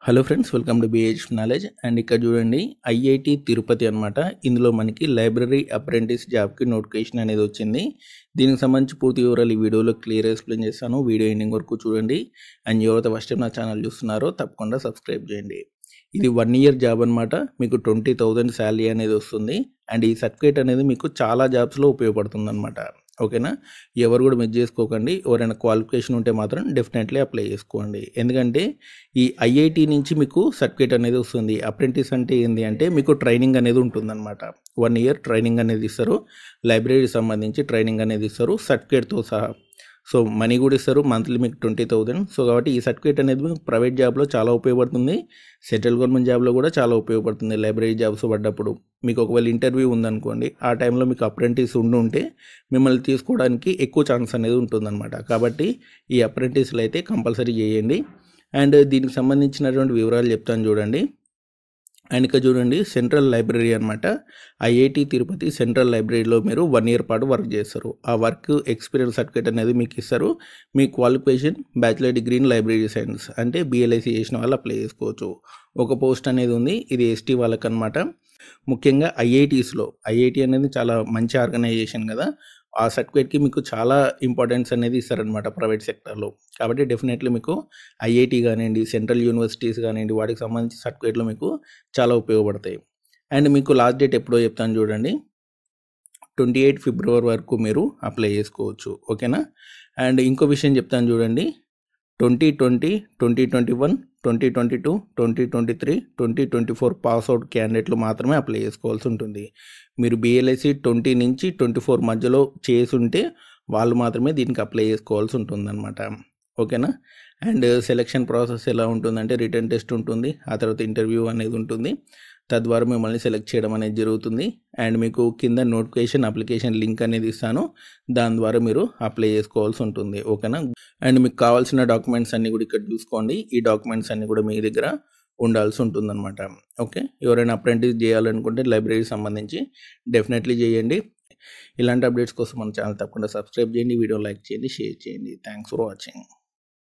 Hello friends, welcome to BH knowledge. And ఇక్కడ చూడండి, IIT Tirupati అనమాట. ఇందులో మనకి లైబ్రరీ అప్రెంటిస్ జాబ్కి నోటిఫికేషన్ అనేది వచ్చింది. దీనికి సంబంధించి పూర్తి వివరాలు ఈ వీడియోలో క్లియర్ ఎక్స్ప్లెయిన్ చేస్తాను. వీడియో ఎండింగ్ వరకు చూడండి. అండ్ ఎవరైతే ఫస్ట్ టైం నా ఛానల్ చూస్తున్నారో తప్పకుండా సబ్స్క్రైబ్ చేయండి. ఇది 1 ఇయర్ జాబ్ అనమాట. మీకు 20,000 శాలరీ అనేది వస్తుంది. అండ్ ఈ సర్టిఫికేట్ అనేది మీకు చాలా జాబ్స్లో ఉపయోగపడుతుంది అనమాట. ఓకేనా? ఎవరు కూడా మిస్ చేసుకోకండి. ఎవరైనా క్వాలిఫికేషన్ ఉంటే మాత్రం డెఫినెట్లీ అప్లై చేసుకోండి. ఎందుకంటే ఈ ఐఐటి నుంచి మీకు సర్టిఫికేట్ అనేది వస్తుంది. అప్రెంటిస్ అంటే ఏంటి అంటే మీకు ట్రైనింగ్ అనేది ఉంటుందన్నమాట. 1 ఇయర్ ట్రైనింగ్ అనేది ఇస్తారు. లైబ్రరీకి సంబంధించి ట్రైనింగ్ అనేది ఇస్తారు సర్టిఫికేట్తో సహా. సో మనీ కూడా ఇస్తారు. మంత్లీ మీకు 20,000. సో కాబట్టి ఈ సర్టిఫికేట్ అనేది మీకు ప్రైవేట్ జాబ్లో చాలా ఉపయోగపడుతుంది. సెంట్రల్ గవర్నమెంట్ జాబ్లో కూడా చాలా ఉపయోగపడుతుంది. లైబ్రరీ జాబ్స్ పడ్డప్పుడు మీకు ఒకవేళ ఇంటర్వ్యూ ఉందనుకోండి, ఆ టైంలో మీకు అప్రెంటిస్ ఉంటే మిమ్మల్ని తీసుకోవడానికి ఎక్కువ ఛాన్స్ అనేది ఉంటుందన్నమాట. కాబట్టి ఈ అప్రెంటిస్లు అయితే కంపల్సరీ చేయండి. అండ్ దీనికి సంబంధించినటువంటి వివరాలు చెప్తాను చూడండి. అండ్ ఇక్కడ చూడండి, సెంట్రల్ లైబ్రరీ అనమాట. ఐఐటి తిరుపతి సెంట్రల్ లైబ్రరీలో మీరు 1 ఇయర్ పాటు వర్క్ చేస్తారు. ఆ వర్క్ ఎక్స్పీరియన్స్ సర్టిఫికేట్ అనేది మీకు ఇస్తారు. మీ qualification bachelor degree in library science అంటే బిఎల్ఐసి చేసిన వాళ్ళు అప్లై చేసుకోవచ్చు. ఒక పోస్ట్ అనేది ఉంది. ఇది ఎస్టీ వాళ్ళకి అనమాట. ముఖ్యంగా ఐఐటీస్లో, ఐఐటి అనేది చాలా మంచి ఆర్గనైజేషన్ కదా. ఆ సర్టిఫికేట్కి మీకు చాలా ఇంపార్టెన్స్ అనేది ఇస్తారనమాట ప్రైవేట్ సెక్టర్లో. కాబట్టి డెఫినెట్లీ మీకు ఐఐటి కానివ్వండి, సెంట్రల్ యూనివర్సిటీస్ కానివ్వండి, వాటికి సంబంధించి సర్టిఫికేట్లు మీకు చాలా ఉపయోగపడతాయి. అండ్ మీకు లాస్ట్ డేట్ ఎప్పుడో చెప్తాను చూడండి. 28 ఫిబ్రవరి వరకు మీరు అప్లై చేసుకోవచ్చు. ఓకేనా? అండ్ ఇంకో విషయం చెప్తాను చూడండి. 2020, 2021, 2022, 2023, 2024 పాస్అవుట్ క్యాండిడేట్లు మాత్రమే అప్లై చేసుకోవాల్సి ఉంటుంది. మీరు బిఎల్ఐసి 20 నుంచి 24 మధ్యలో చేసుంటే వాళ్ళు మాత్రమే దీనికి అప్లై చేసుకోవాల్సి ఉంటుందన్నమాట. ఓకేనా? అండ్ సెలక్షన్ ప్రాసెస్ ఎలా ఉంటుందంటే రిటర్న్ టెస్ట్ ఉంటుంది. ఆ తర్వాత ఇంటర్వ్యూ అనేది ఉంటుంది. తద్వారా మిమ్మల్ని సెలెక్ట్ చేయడం అనేది జరుగుతుంది. అండ్ మీకు కింద నోటిఫికేషన్ అప్లికేషన్ లింక్ అనేది ఇస్తాను. దాని ద్వారా మీరు అప్లై చేసుకోవాల్సి ఉంటుంది. ఓకేనా? అండ్ మీకు కావాల్సిన డాక్యుమెంట్స్ అన్నీ కూడా ఇక్కడ చూసుకోండి. ఈ డాక్యుమెంట్స్ అన్నీ కూడా మీ దగ్గర ఉండాల్సి ఉంటుందన్నమాట. ఓకే? ఎవరైనా అప్రెంటిస్ చేయాలనుకుంటే లైబ్రరీకి సంబంధించి డెఫినెట్లీ చేయండి. ఇలాంటి అప్డేట్స్ కోసం మన ఛానల్ తప్పకుండా సబ్స్క్రైబ్ చేయండి. వీడియో లైక్ చేయండి, షేర్ చేయండి. Thanks for watching.